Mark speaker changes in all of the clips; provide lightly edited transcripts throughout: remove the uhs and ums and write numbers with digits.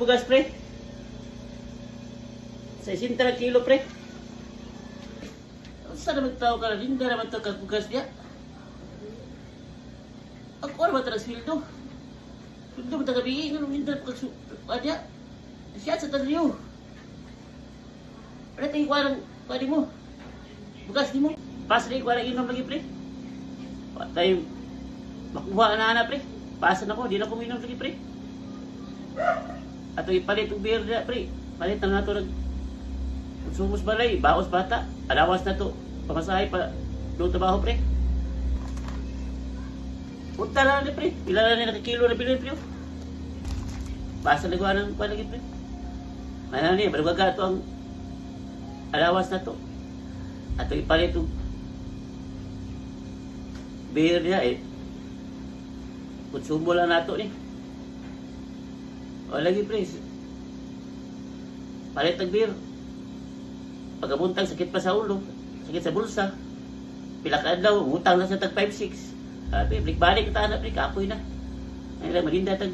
Speaker 1: bugas pre. 60 kilo pre. Saan naman tao ka? Hindi naman ito kagugas niya. Ako ano ba ito ng sweldo? Sweldo mo tagabihin. Ano hindi na pagkasupan niya? Siya sa tanyo. Ano tingin ko anong pwede mo? Bugas di mo. Pasa na yung kwarang inom lagi pre. Tayo makuha na pre. Pasa na ko. Di na ko minom lagi pre. Ato ipalit ang beer na pre. Palit na nga ito sumos balay. Baos bata. Alawas na to. Pamasahe pa. Doon trabaho pre. Punta na ni pre. Pila na nakikilo na bilhin pre. Pasa na gawa ng palagi pre. Ano niya. Barugaga ito ang alawas na to. Ato ipalit ang beer niya eh. Konsumo lang nato ni. O lagi pre. Palit ang beer. Pagkabuntang sakit pa sa ulo. Sakit sa bulsa. Pila ka daw. Utang na sa tag 5-6. Sabi, balik ka na pre. Kapoy na. Ay lang, malinda tag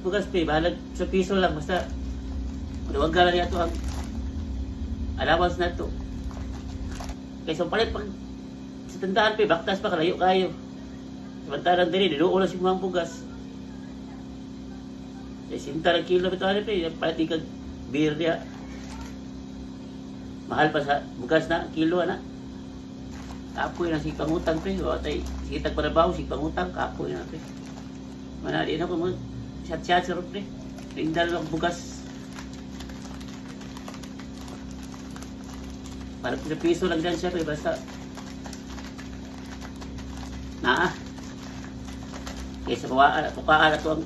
Speaker 1: bugas pre. Bahalag sa piso lang. Basta huwag ka lang niya ito ang allowance na ito. Kaysa palit pag sa tindahan pre. Baktas pa kalayo kayo. Samantarang din, niluo na si mga bugas. 60 kilo ito ano pre. Palit ikag beer niya. Mahal pa sa bugas na, kilo na. Kapoy na si pangutang pre. O tay, sikitag parabaw, si pangutang, kapoy na pre. Manali na ko mo, shot-shot sarap pre. Rindal ng bugas. Para piso lang dyan siya pre, basta. Naa. Kaysa pukaan na ito ang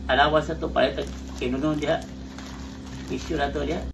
Speaker 1: alawas na ito, palit ang kinunon diya. Issue na ito diya.